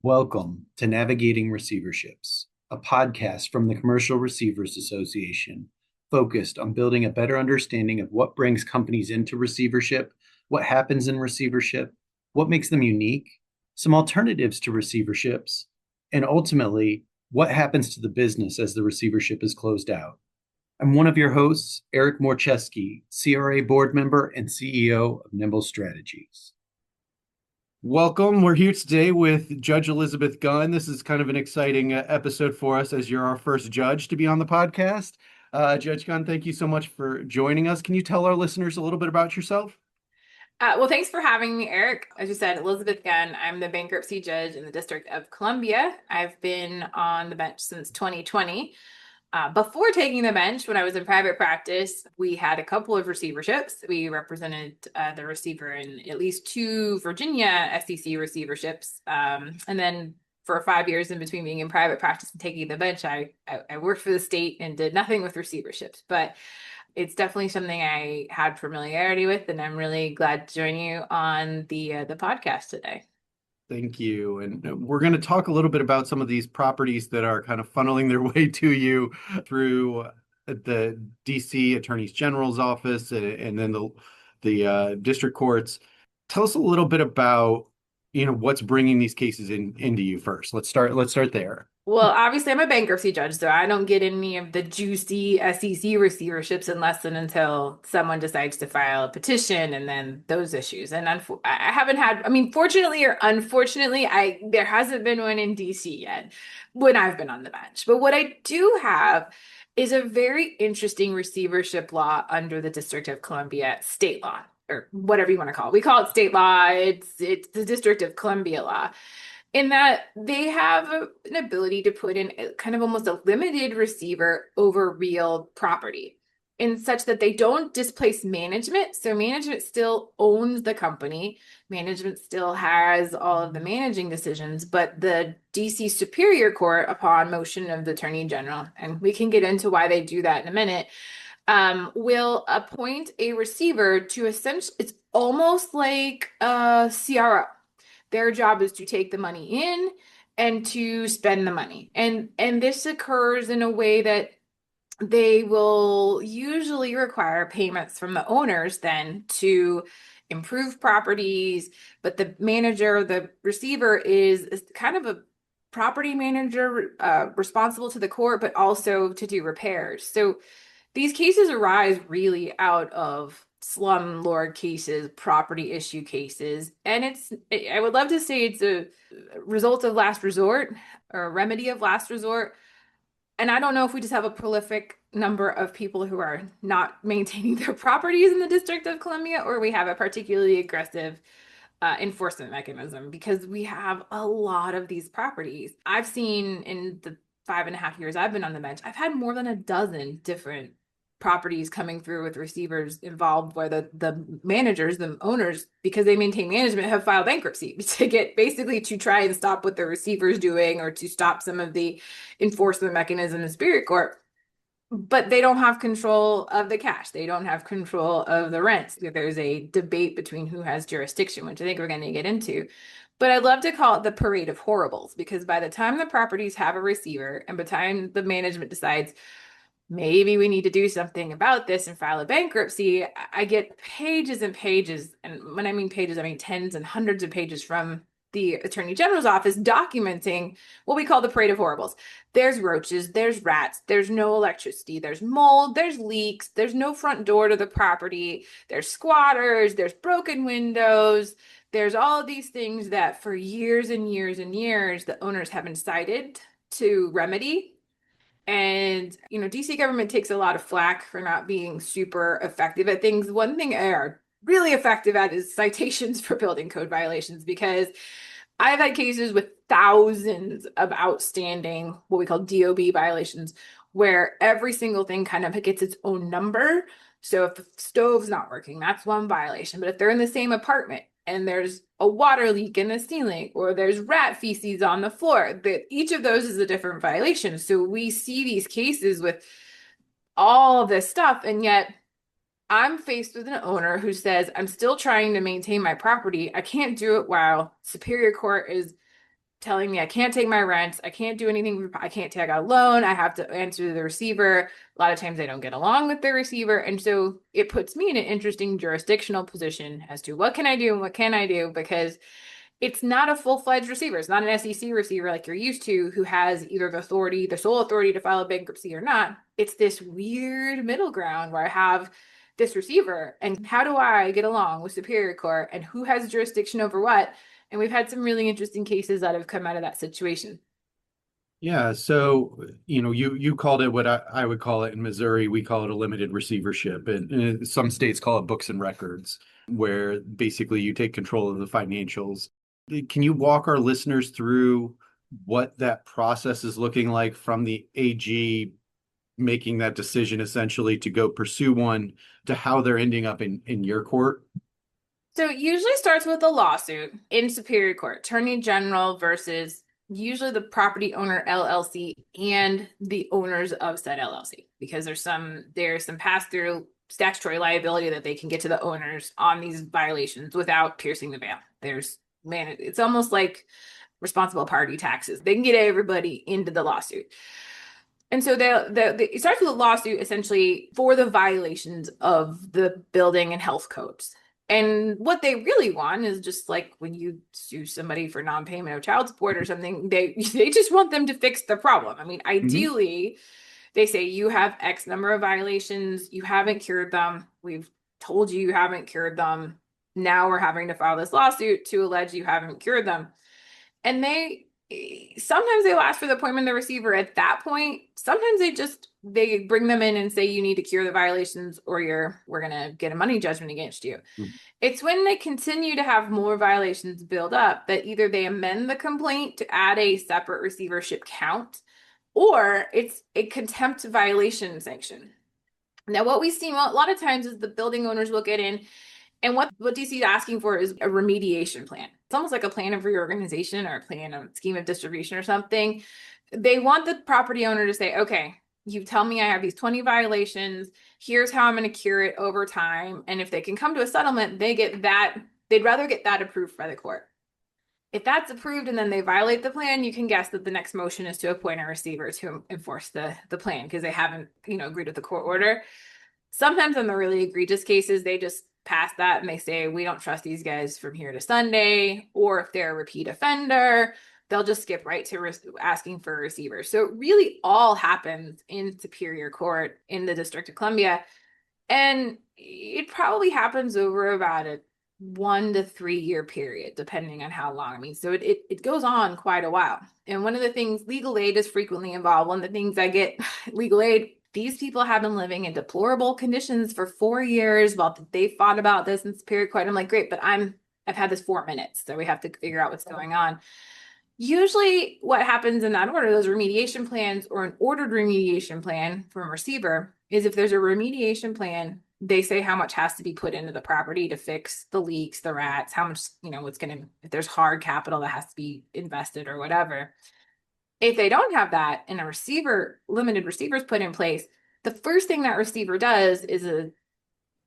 Welcome to Navigating Receiverships, a podcast from the Commercial Receivers Association, focused on building a better understanding of what brings companies into receivership, what happens in receivership, what makes them unique, some alternatives to receiverships, and ultimately, what happens to the business as the receivership is closed out. I'm one of your hosts, Eric Morcheski, CRA board member and CEO of Nimble Strategies. Welcome. We're here today with Judge Elizabeth Gunn. This is kind of an exciting episode for us as you're our first judge to be on the podcast. Judge Gunn, thank you so much for joining us. Can you tell our listeners a little bit about yourself? Well, thanks for having me, Eric. As you said, Elizabeth Gunn. I'm the bankruptcy judge in the District of Columbia. I've been on the bench since 2020. Before taking the bench, when I was in private practice, we had a couple of receiverships. We represented the receiver in at least two Virginia SEC receiverships. And then for 5 years in between being in private practice and taking the bench, I worked for the state and did nothing with receiverships. But it's definitely something I had familiarity with, and I'm really glad to join you on the podcast today. Thank you. And we're going to talk a little bit about some of these properties that are kind of funneling their way to you through the DC Attorney General's office and then the district courts. Tell us a little bit about, what's bringing these cases into you first. Let's start there. Well, obviously, I'm a bankruptcy judge, so I don't get any of the juicy SEC receiverships unless and until someone decides to file a petition, and then those issues. And I haven't had, I mean, fortunately or unfortunately, there hasn't been one in DC yet when I've been on the bench. But what I do have is a very interesting receivership law under the District of Columbia state law, or whatever you want to call it. We call it state law. It's the District of Columbia law, in that they have an ability to put in kind of almost a limited receiver over real property in such that they don't displace management. So management still owns the company. Management still has all of the managing decisions, but the DC Superior Court, upon motion of the Attorney General, and we can get into why they do that in a minute, will appoint a receiver to essentially, it's almost like a CRO. Their job is to take the money in and to spend the money. And this occurs in a way that they will usually require payments from the owners then to improve properties, but the manager, the receiver is kind of a property manager responsible to the court, but also to do repairs. So these cases arise really out of slumlord cases, property issue cases, and I would love to say it's a result of last resort or a remedy of last resort. And I don't know if we just have a prolific number of people who are not maintaining their properties in the District of Columbia, or we have a particularly aggressive enforcement mechanism, because we have a lot of these properties. I've seen in the 5.5 years I've been on the bench, I've had more than a dozen different properties coming through with receivers involved, where the managers, the owners, because they maintain management, have filed bankruptcy to get basically to try and stop what the receiver's doing or to stop some of the enforcement mechanism in Superior Court. But they don't have control of the cash. They don't have control of the rents. There's a debate between who has jurisdiction, which I think we're going to get into. But I'd love to call it the parade of horribles, because by the time the properties have a receiver and by the time the management decides, maybe we need to do something about this and file a bankruptcy, I get pages and pages. And when I mean pages, I mean tens and hundreds of pages from the Attorney General's office documenting what we call the parade of horribles. There's roaches, there's rats, there's no electricity, there's mold, there's leaks, there's no front door to the property, there's squatters, there's broken windows, there's all of these things that for years and years and years, the owners haven't decided to remedy. And, DC government takes a lot of flack for not being super effective at things. One thing they are really effective at is citations for building code violations, because I've had cases with thousands of outstanding, what we call DOB violations, where every single thing kind of gets its own number. So if the stove's not working, that's one violation. But if they're in the same apartment and there's a water leak in the ceiling, or there's rat feces on the floor, that each of those is a different violation. So we see these cases with all of this stuff, and yet I'm faced with an owner who says, I'm still trying to maintain my property. I can't do it while Superior Court is telling me I can't take my rents, I can't do anything, I can't take out a loan, I have to answer to the receiver. A lot of times they don't get along with the receiver. And so it puts me in an interesting jurisdictional position as to what can I do and what can I do, because it's not a full-fledged receiver. It's not an SEC receiver like you're used to, who has either the authority, the sole authority to file a bankruptcy or not. It's this weird middle ground where I have this receiver, and how do I get along with Superior Court, and who has jurisdiction over what? And we've had some really interesting cases that have come out of that situation. Yeah, so you called it what I would call it in Missouri. We call it a limited receivership, and some states call it books and records, where basically you take control of the financials. Can you walk our listeners through what that process is looking like from the AG making that decision essentially to go pursue one to how they're ending up in your court? So it usually starts with a lawsuit in Superior Court, Attorney General versus usually the property owner LLC and the owners of said LLC, because there's some pass-through statutory liability that they can get to the owners on these violations without piercing the veil. It's almost like responsible party taxes. They can get everybody into the lawsuit. And so it starts with a lawsuit essentially for the violations of the building and health codes. And what they really want is just like when you sue somebody for non-payment of child support or something, they just want them to fix the problem. I mean, ideally, they say you have X number of violations, you haven't cured them. We've told you you haven't cured them. Now we're having to file this lawsuit to allege you haven't cured them. And sometimes they'll ask for the appointment of the receiver at that point. Sometimes they bring them in and say you need to cure the violations or we're gonna get a money judgment against you. Mhm. It's when they continue to have more violations build up that either they amend the complaint to add a separate receivership count, or it's a contempt violation sanction. Now, what we see a lot of times is the building owners will get in, and what DC is asking for is a remediation plan. It's almost like a plan of reorganization or a plan of scheme of distribution or something. They want the property owner to say, okay, you tell me I have these 20 violations. Here's how I'm going to cure it over time. And if they can come to a settlement, they'd rather get that approved by the court. If that's approved and then they violate the plan, you can guess that the next motion is to appoint a receiver to enforce the plan because they haven't, agreed with the court order. Sometimes in the really egregious cases, they just pass that and they say, we don't trust these guys from here to Sunday. Or if they're a repeat offender, they'll just skip right to asking for a receiver. So it really all happens in Superior Court in the District of Columbia. And it probably happens over about a 1 to 3 year period, depending on how long. I mean, so it goes on quite a while. And one of the things, legal aid is frequently involved. One of the things I get legal aid, these people have been living in deplorable conditions for 4 years while they fought about this in Superior Court. I'm like, great, but I've had this 4 minutes, so we have to figure out what's going on. Usually what happens in that order, those remediation plans or an ordered remediation plan from a receiver, is if there's a remediation plan, they say how much has to be put into the property to fix the leaks, the rats, how much, if there's hard capital that has to be invested or whatever. If they don't have that and limited receiver is put in place, the first thing that receiver does is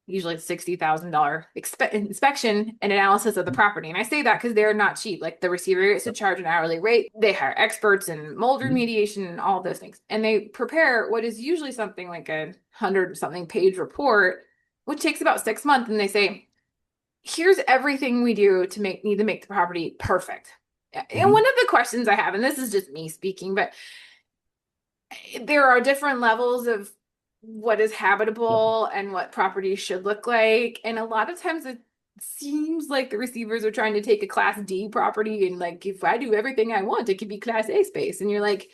usually $60,000 inspection and analysis of the property. And I say that because they're not cheap. Like the receiver gets to charge an hourly rate. They hire experts in mold remediation and all those things. And they prepare what is usually something like 100-something page report, which takes about 6 months. And they say, here's everything we do to make the property perfect. And one of the questions I have, and this is just me speaking, but there are different levels of what is habitable and what properties should look like. And a lot of times it seems like the receivers are trying to take a Class D property and like, if I do everything I want, it could be Class A space. And you're like,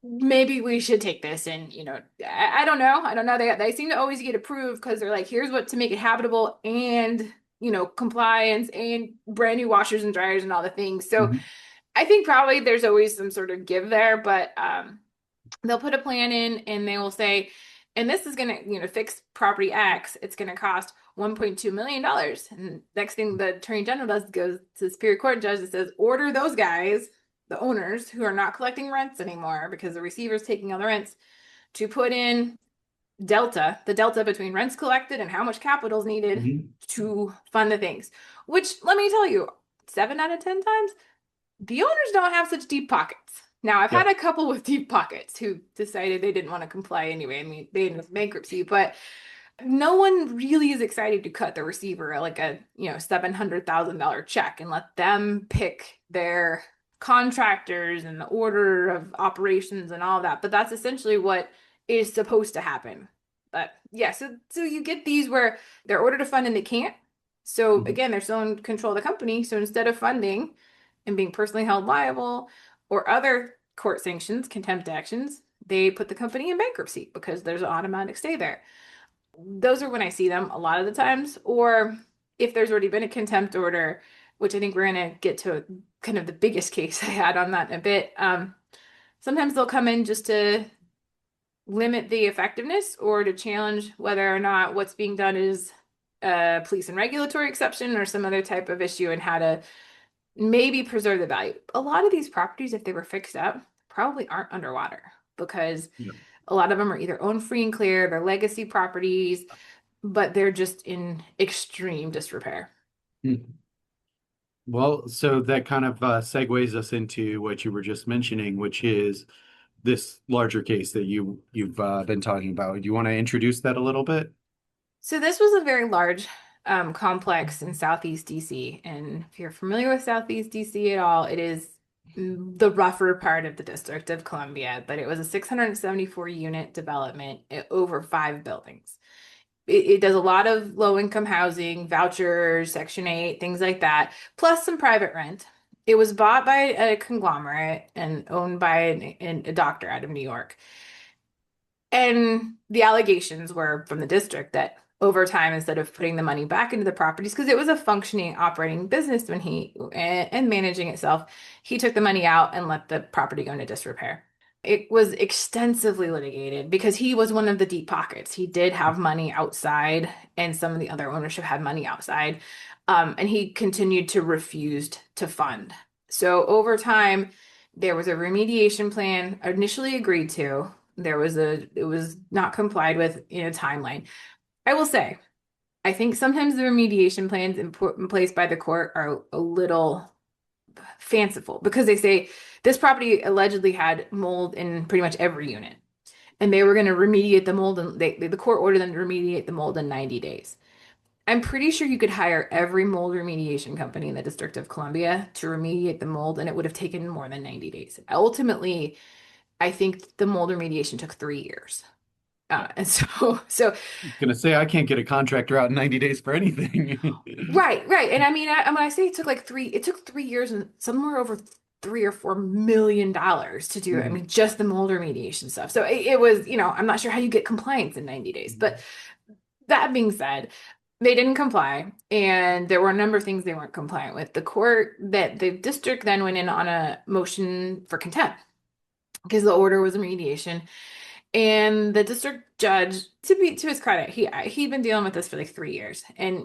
maybe we should take this. And, I don't know. I don't know. They seem to always get approved because they're like, here's what to make it habitable and, compliance and brand new washers and dryers and all the things. So I think probably there's always some sort of give there, but they'll put a plan in and they will say, and this is going to, fix property X. It's going to cost $1.2 million. And next thing the attorney general does goes to the Superior Court judge and says, order those guys, the owners who are not collecting rents anymore because the receiver's taking all the rents, to put in the delta between rents collected and how much capital is needed to fund the things, which let me tell you, 7 out of 10 times, The owners don't have such deep pockets. Now, I've had Yep. a couple with deep pockets who decided they didn't want to comply anyway. I mean, they ended up in bankruptcy, but no one really is excited to cut the receiver like a, $700,000 check and let them pick their contractors and the order of operations and all that. But that's essentially what is supposed to happen. But yeah, so you get these where they're ordered to fund and they can't. So Mhm. again, they're still in control of the company. So instead of funding and being personally held liable or other court sanctions, contempt actions, they put the company in bankruptcy because there's an automatic stay there. Those are when I see them a lot of the times. Or if there's already been a contempt order, which I think we're going to get to kind of the biggest case I had on that in a bit. Sometimes they'll come in just to limit the effectiveness or to challenge whether or not what's being done is a police and regulatory exception or some other type of issue and how to maybe preserve the value. A lot of these properties, if they were fixed up, probably aren't underwater because Yep. a lot of them are either owned free and clear, they're legacy properties, but they're just in extreme disrepair. Mhm. Well, so that kind of segues us into what you were just mentioning, which is this larger case that you've been talking about. Do you want to introduce that a little bit? So this was a very large complex in Southeast DC. And if you're familiar with Southeast DC at all, it is the rougher part of the District of Columbia, but it was a 674 unit development over 5 buildings. It does a lot of low income housing, vouchers, Section 8, things like that, plus some private rent. It was bought by a conglomerate and owned by a doctor out of New York. And the allegations were from the district that over time, instead of putting the money back into the properties, because it was a functioning operating business when and managing itself, he took the money out and let the property go into disrepair. It was extensively litigated because he was one of the deep pockets. He did have money outside, and some of the other ownership had money outside. And he continued to refuse to fund. So over time, there was a remediation plan initially agreed to. It was not complied with in a timeline. I will say, I think sometimes the remediation plans in place by the court are a little fanciful because they say this property allegedly had mold in pretty much every unit, and they were going to remediate the mold, and the court ordered them to remediate the mold in 90 days. I'm pretty sure you could hire every mold remediation company in the District of Columbia to remediate the mold, and it would have taken more than 90 days. Ultimately, I think the mold remediation took 3 years. And so Gonna say I can't get a contractor out in 90 days for anything. right, right. And I mean, when I say it took 3 years and somewhere over $3 or $4 million to do it. I Mhm. mean, just the mold remediation stuff. So it was, I'm not sure how you get compliance in 90 days. But that being said, they didn't comply, and there were a number of things they weren't compliant with. The district then went in on a motion for contempt because the order was a remediation. And the district judge, to his credit, he'd been dealing with this for like 3 years. And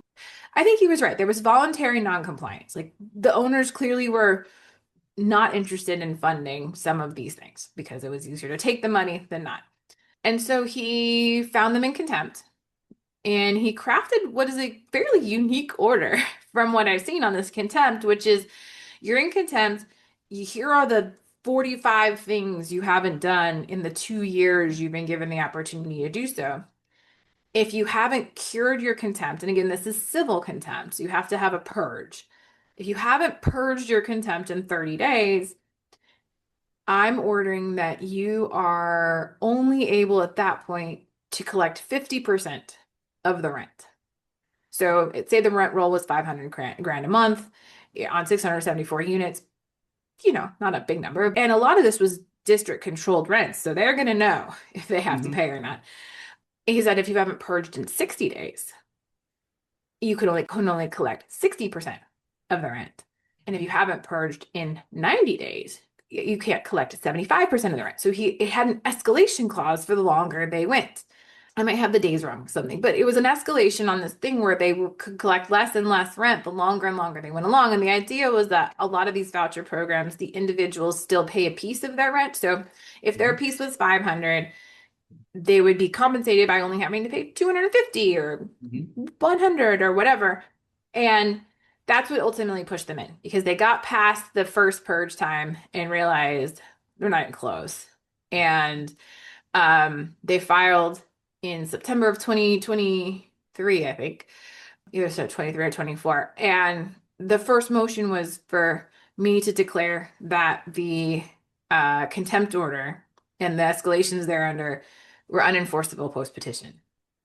I think he was right. There was voluntary noncompliance. Like the owners clearly were not interested in funding some of these things because it was easier to take the money than not. And so he found them in contempt and he crafted what is a fairly unique order from what I've seen on this contempt, which is you're in contempt. Here are the 45 things you haven't done in the 2 years you've been given the opportunity to do so. If you haven't cured your contempt, and again, this is civil contempt, so you have to have a purge. If you haven't purged your contempt in 30 days, I'm ordering that you are only able at that point to collect 50% of the rent. So say the rent roll was 500 grand a month on 674 units, not a big number. And a lot of this was district controlled rents. So they're going to know if they have to Mhm. pay or not. He said if you haven't purged in 60 days, you can only collect 60% of the rent. And if you haven't purged in 90 days, you can't collect 75% of the rent. So it had an escalation clause for the longer they went. I might have the days wrong, something, but it was an escalation on this thing where they could collect less and less rent the longer and longer they went along. And the idea was that a lot of these voucher programs, the individuals still pay a piece of their rent. So if their Mhm. piece was 500, they would be compensated by only having to pay 250 or Mhm. 100 or whatever. And That's what ultimately pushed them in because they got past the first purge time and realized they're not even close. And they filed in September of 2023, I think, either so 23 or 24. And the first motion was for me to declare that the contempt order and the escalations thereunder were unenforceable post petition.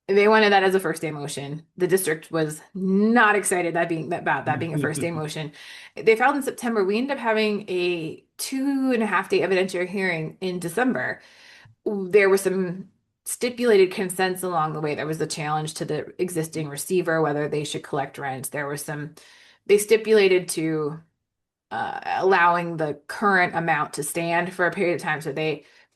They wanted that as a first day motion. The district was not excited about that being a first day motion. They filed in September. We ended up having a 2.5 day evidentiary hearing in December. There was some stipulated consents along the way. There was a challenge to the existing receiver, whether they should collect rent. They stipulated to allowing the current amount to stand for a period of time.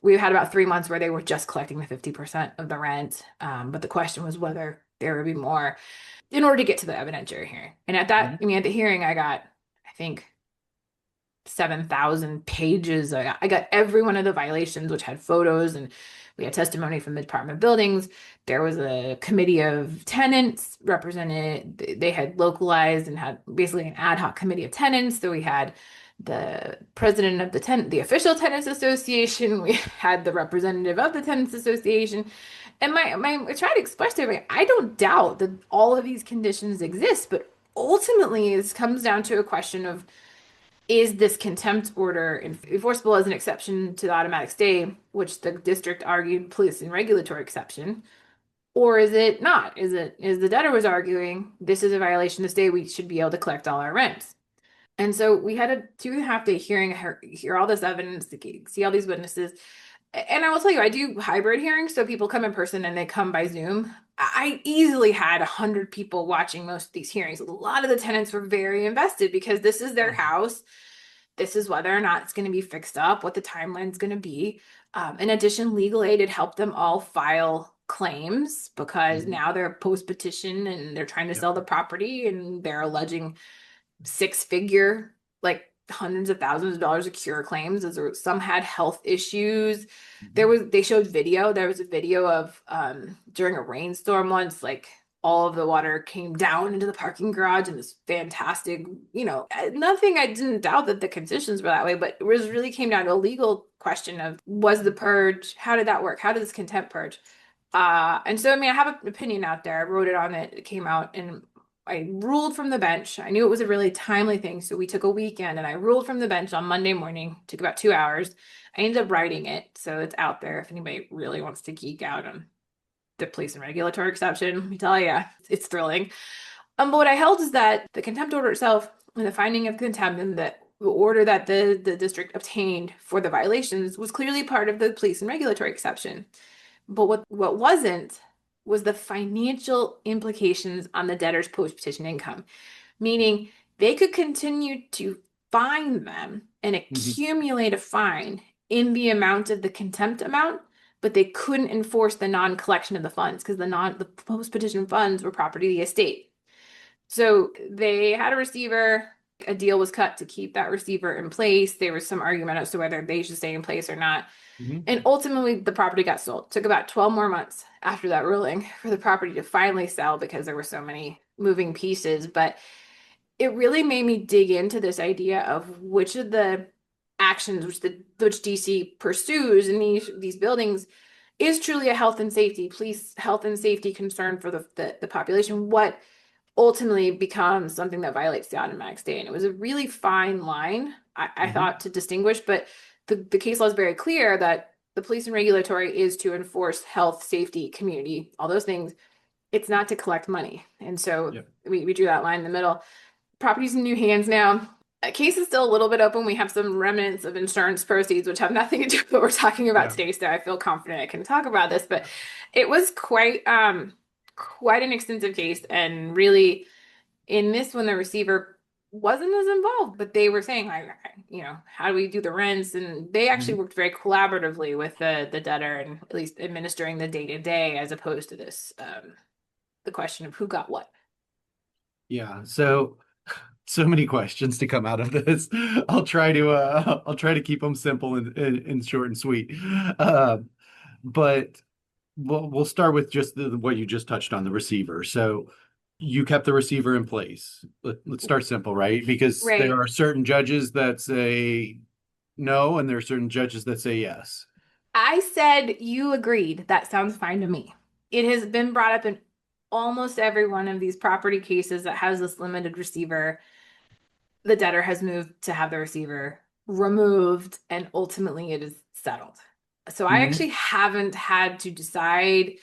We've had about 3 months where they were just collecting the 50% of the rent. But the question was whether there would be more in order to get to the evidentiary hearing. And Mhm. at the hearing, I got, I think, 7,000 pages. I got every one of the violations, which had photos, and we had testimony from the Department of Buildings. There was a committee of tenants represented. They had localized and had basically an ad hoc committee of tenants. So we had the president of the official tenants association. We had the representative of the tenants association. And I tried to express to everybody, I don't doubt that all of these conditions exist, but ultimately it comes down to a question of, is this contempt order enforceable as an exception to the automatic stay, which the district argued police and regulatory exception, or is it not? Is the debtor was arguing this is a violation of stay, we should be able to collect all our rents. And so we had a 2.5 day hearing, hear all this evidence, see all these witnesses. And I will tell you, I do hybrid hearings, so people come in person and they come by Zoom. I easily had 100 people watching most of these hearings. A lot of the tenants were very invested because this is their Yeah. house. This is whether or not it's going to be fixed up, what the timeline's going to be. In addition, legal aid had helped them all file claims because Mhm. now they're post petition and they're trying to Yep. sell the property and they're alleging six-figure, like hundreds of thousands of dollars of cure claims. Some had health issues. Mhm. They showed video. There was a video of during a rainstorm once, like all of the water came down into the parking garage and this fantastic, nothing. I didn't doubt that the conditions were that way, but it was really came down to a legal question of, was the purge, how did that work? How did this contempt purge? And so, I mean, I have an opinion out there. I wrote it on it. It came out and I ruled from the bench. I knew it was a really timely thing. So we took a weekend and I ruled from the bench on Monday morning. Took about 2 hours. I ended up writing it. So it's out there if anybody really wants to geek out on the police and regulatory exception. Let me tell you, it's thrilling. But what I held is that the contempt order itself and the finding of contempt and the order that the district obtained for the violations was clearly part of the police and regulatory exception. But what wasn't was the financial implications on the debtor's post-petition income, meaning they could continue to fine them and Mhm. accumulate a fine in the amount of the contempt amount, but they couldn't enforce the non-collection of the funds because the post-petition funds were property of the estate. So they had a receiver. A deal was cut to keep that receiver in place. There was some argument as to whether they should stay in place or not. Mhm. And ultimately, the property got sold. It took about 12 more months after that ruling for the property to finally sell because there were so many moving pieces. But it really made me dig into this idea of which of the actions which DC pursues in these buildings is truly a health and safety, police health and safety concern for the population. What ultimately becomes something that violates the automatic stay. And it was a really fine line, I Mhm. thought, to distinguish, but the case law is very clear that the police and regulatory is to enforce health, safety, community, all those things. It's not to collect money. And so Yep. we drew that line in the middle. Property's in new hands now. A case is still a little bit open. We have some remnants of insurance proceeds, which have nothing to do with what we're talking about Yeah. today. So I feel confident I can talk about this, but it was quite an extensive case and really in this one, the receiver wasn't as involved, but they were saying, like, how do we do the rents? And they actually Mhm. worked very collaboratively with the debtor and at least administering the day to day, as opposed to this the question of who got what. Yeah. So many questions to come out of this. I'll try to keep them simple and short and sweet. But we'll start with just what you just touched on, the receiver. So you kept the receiver in place. Let's start simple, right? Because there Right. are certain judges that say no, and there are certain judges that say yes. I said you agreed. That sounds fine to me. It has been brought up in almost every one of these property cases that has this limited receiver. The debtor has moved to have the receiver removed, and ultimately it is settled. So I Hmm. actually haven't had to decide,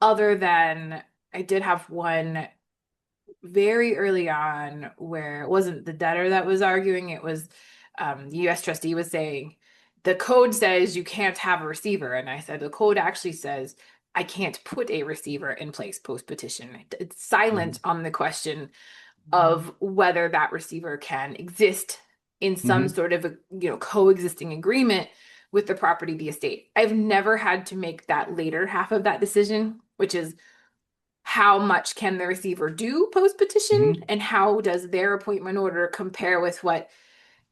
other than I did have one very early on where it wasn't the debtor that was arguing, it was the U.S. trustee was saying, the code says you can't have a receiver. And I said, the code actually says I can't put a receiver in place post petition. It's silent on the question of whether that receiver can exist in some Hmm. sort of a, coexisting agreement with the property, the estate. I've never had to make that later half of that decision, which is how much can the receiver do post petition, Hmm. and how does their appointment order compare with what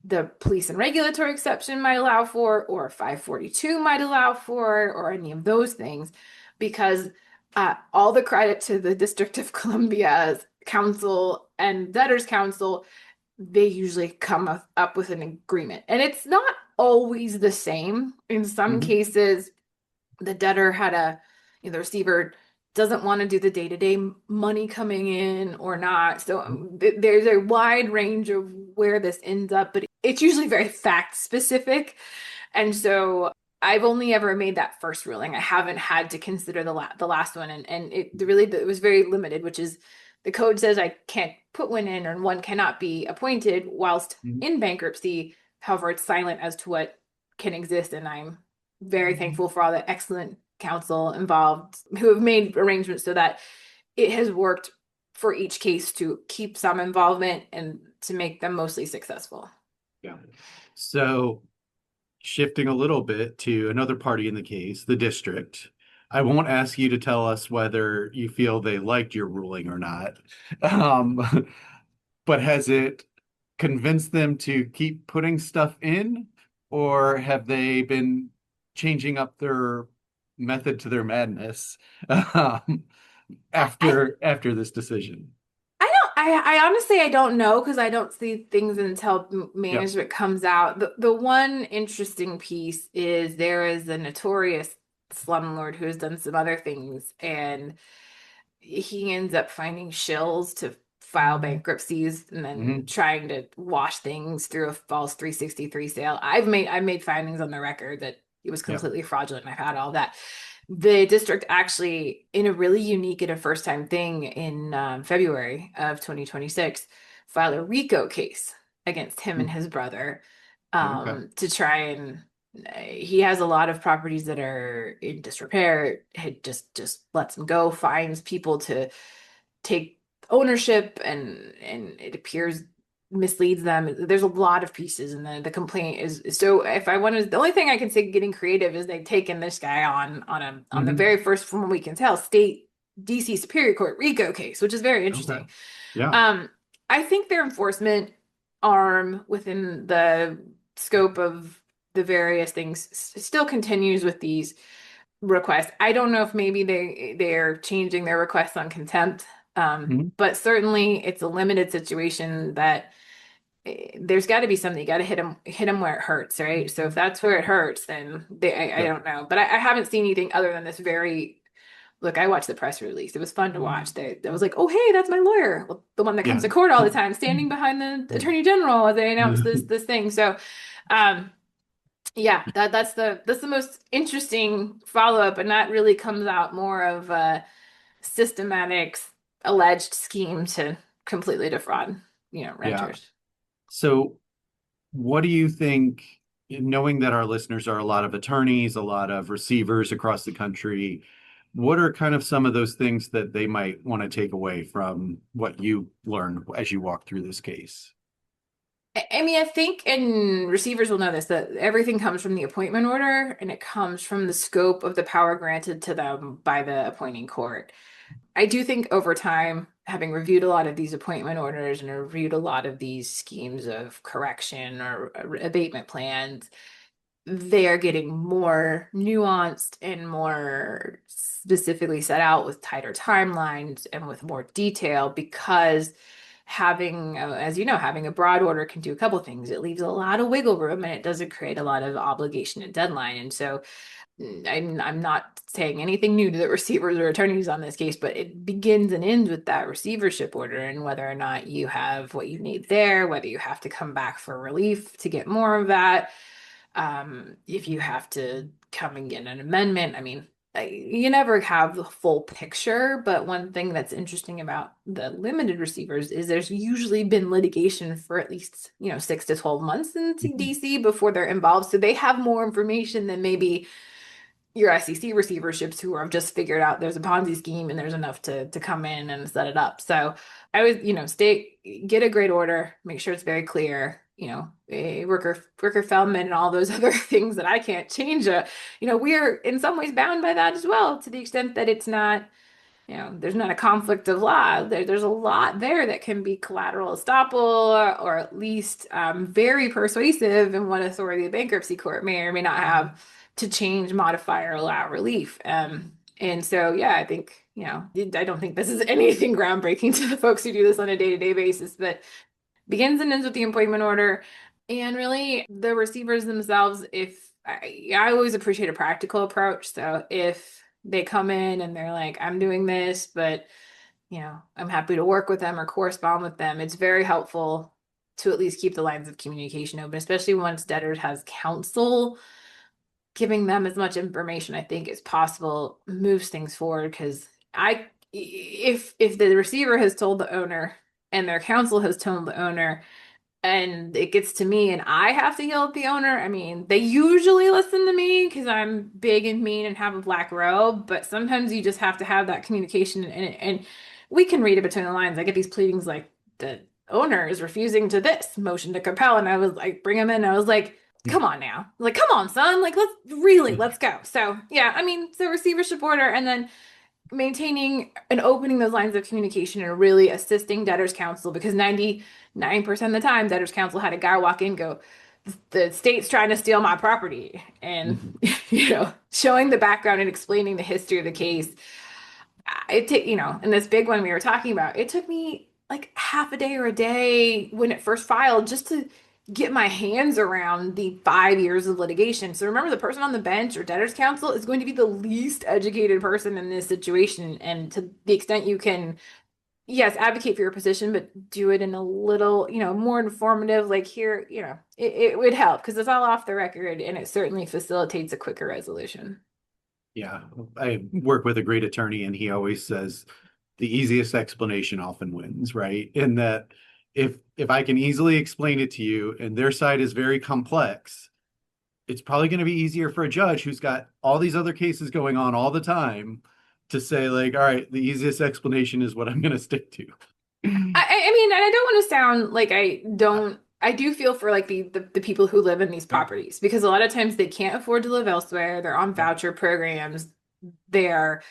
the police and regulatory exception might allow for, or 542 might allow for, or any of those things. Because all the credit to the District of Columbia's counsel and debtors counsel, they usually come up with an agreement, and it's not always the same. In some Hmm. cases, the debtor had the receiver doesn't want to do the day-to-day money coming in or not. So there's a wide range of where this ends up, but it's usually very fact specific. And so I've only ever made that first ruling. I haven't had to consider the last one, and it was very limited, which is the code says I can't put one in, or one cannot be appointed whilst in bankruptcy. However, it's silent as to what can exist, and I'm very thankful for all the excellent counsel involved who have made arrangements so that it has worked for each case to keep some involvement and to make them mostly successful. Yeah. So shifting a little bit to another party in the case, the district. I won't ask you to tell us whether you feel they liked your ruling or not. Um, but has it convinced them to keep putting stuff in, or have they been changing up their method to their madness um, I after this decision? I honestly I don't know, because I don't see things until Yep. management comes out. The one interesting piece is there is a notorious slumlord who has done some other things, and he ends up finding shills to file bankruptcies and then Hmm. trying to wash things through a false 363 sale. I made findings on the record that it was Yep. completely fraudulent. I've had all that. The district actually, in a really unique and a first time thing in February of 2026, filed a RICO case against him and his brother, Okay. to try and he has a lot of properties that are in disrepair. It just lets them go, fines people to take ownership, and it appears misleads them. There's a lot of pieces, and the complaint is so. If I wanted, the only thing I can say getting creative is they've taken this guy on the Hmm. very first, from what we can tell, state DC Superior Court RICO case, which is very Okay. interesting. Yeah. Um, I think their enforcement arm within the scope of the various things still continues with these requests. I don't know if maybe they're changing their requests on contempt, Mhm. but certainly it's a limited situation that there's got to be something. You got to hit them where it hurts, right? So if that's where it hurts, then I Yep. don't know. But I haven't seen anything other than this very look. I watched the press release. It was fun to watch. I was like, oh hey, that's my lawyer, well, the one that comes Yeah. to court all the time, standing behind the attorney general as they announce this thing. So, um, yeah, that's the most interesting follow-up, and that really comes out more of a systematic alleged scheme to completely defraud, Yeah. renters. So, what do you think, knowing that our listeners are a lot of attorneys, a lot of receivers across the country, what are kind of some of those things that they might want to take away from what you learned as you walk through this case? I mean, I think, and receivers will know this, that everything comes from the appointment order, and it comes from the scope of the power granted to them by the appointing court. I do think over time, having reviewed a lot of these appointment orders and reviewed a lot of these schemes of correction or abatement plans, they are getting more nuanced and more specifically set out with tighter timelines and with more detail because having, as you know, having a broad order can do a couple things. It leaves a lot of wiggle room and it doesn't create a lot of obligation and deadline. And so I'm not saying anything new to the receivers or attorneys on this case, but it begins and ends with that receivership order and whether or not you have what you need there, whether you have to come back for relief to get more of that, if you have to come and get an amendment. I mean, you never have the full picture, but one thing that's interesting about the limited receivers is there's usually been litigation for at least, 6 to 12 months in DC before they're involved. So they have more information than maybe your SEC receiverships who have just figured out there's a Ponzi scheme and there's enough to come in and set it up. So I would, get a great order, make sure it's very clear, Rooker-Feldman and all those other things that I can't change. We are in some ways bound by that as well, to the extent that it's not, there's not a conflict of law. There's a lot there that can be collateral estoppel or at least very persuasive in what authority the bankruptcy court may or may not have to change, modify, or allow relief. And so, yeah, I think, I don't think this is anything groundbreaking to the folks who do this on a day-to-day basis, but begins and ends with the appointment order. And really, the receivers themselves, if I always appreciate a practical approach. So if they come in and they're like, I'm doing this, but I'm happy to work with them or correspond with them, it's very helpful to at least keep the lines of communication open, especially once debtors has counsel. Giving them as much information I think as possible moves things forward because if the receiver has told the owner and their counsel has told the owner and it gets to me and I have to yell at the owner, I mean, they usually listen to me because I'm big and mean and have a black robe, but sometimes you just have to have that communication and we can read it between the lines. I get these pleadings like the owner is refusing to this motion to compel, and I was like, bring him in. I was like, come on now. Like, come on, son. Like, let's go. So, yeah, I mean, the receivership order and then maintaining and opening those lines of communication and really assisting debtors counsel because 99% of the time, debtors counsel had a guy walk in and go, the state's trying to steal my property. And, showing the background and explaining the history of the case. And this big one we were talking about, it took me like half a day or a day when it first filed just to get my hands around the 5 years of litigation. So remember, the person on the bench or debtors counsel is going to be the least educated person in this situation. And to the extent you can, yes, advocate for your position, but do it in a little, more informative, like here, it would help because it's all off the record and it certainly facilitates a quicker resolution. Yeah, I work with a great attorney, and he always says the easiest explanation often wins, right? And that if I can easily explain it to you and their side is very complex, it's probably going to be easier for a judge who's got all these other cases going on all the time to say like, all right, the easiest explanation is what I'm going to stick to. I mean, and I don't want to sound like I do feel for like the people who live in these properties because a lot of times they can't afford to live elsewhere. They're on voucher programs. They're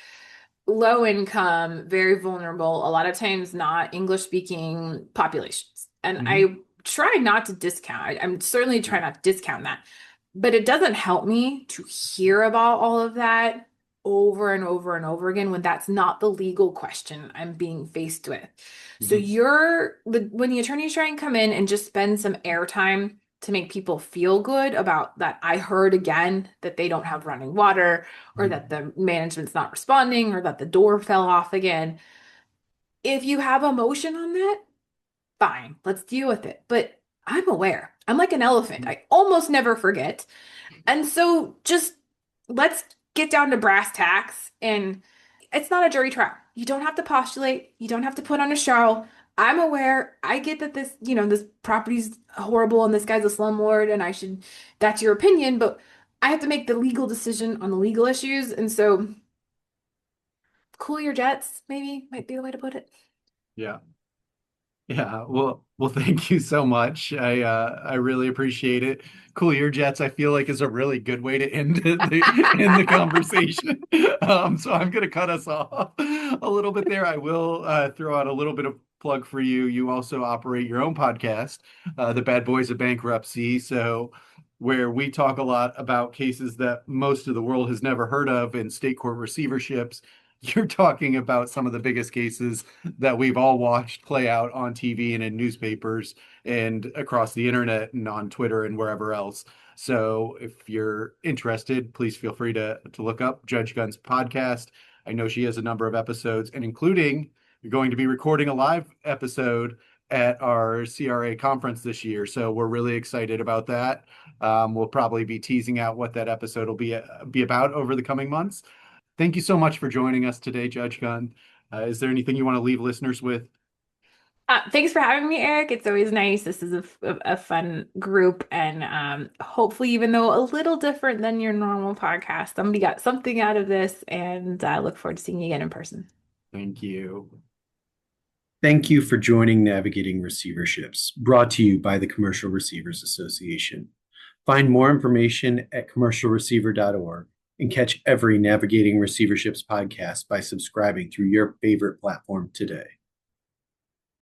low income, very vulnerable, a lot of times not English speaking populations. And I try not to discount, I'm certainly trying not to discount that, but it doesn't help me to hear about all of that over and over and over again when that's not the legal question I'm being faced with. So when the attorneys try and come in and just spend some airtime to make people feel good about that, I heard again that they don't have running water or that the management's not responding or that the door fell off again. If you have emotion on that, fine, let's deal with it. But I'm aware. I'm like an elephant. I almost never forget. And so just let's get down to brass tacks. And it's not a jury trial. You don't have to postulate. You don't have to put on a show. I'm aware. I get that this property's horrible and this guy's a slumlord and that's your opinion, but I have to make the legal decision on the legal issues. And so cool your jets, maybe might be the way to put it. Yeah. Yeah, well, thank you so much. I really appreciate it. Cool your jets, I feel like is a really good way to end end the conversation. So I'm gonna cut us off a little bit there. I will throw out a little bit of plug for you. You also operate your own podcast, the Bad Boys of Bankruptcy. So where we talk a lot about cases that most of the world has never heard of in state court receiverships. You're talking about some of the biggest cases that we've all watched play out on TV and in newspapers and across the internet and on Twitter and wherever else. So if you're interested, please feel free to look up Judge Gunn's podcast. I know she has a number of episodes, and including you're going to be recording a live episode at our CRA conference this year. So we're really excited about that. We'll probably be teasing out what that episode will be about over the coming months. Thank you so much for joining us today, Judge Gunn. Is there anything you want to leave listeners with? Thanks for having me, Eric. It's always nice. This is a fun group, and hopefully, even though a little different than your normal podcast, somebody got something out of this, and I look forward to seeing you again in person. Thank you. Thank you for joining Navigating Receiverships, brought to you by the Commercial Receivers Association. Find more information at commercialreceiver.org and catch every Navigating Receiverships podcast by subscribing through your favorite platform today.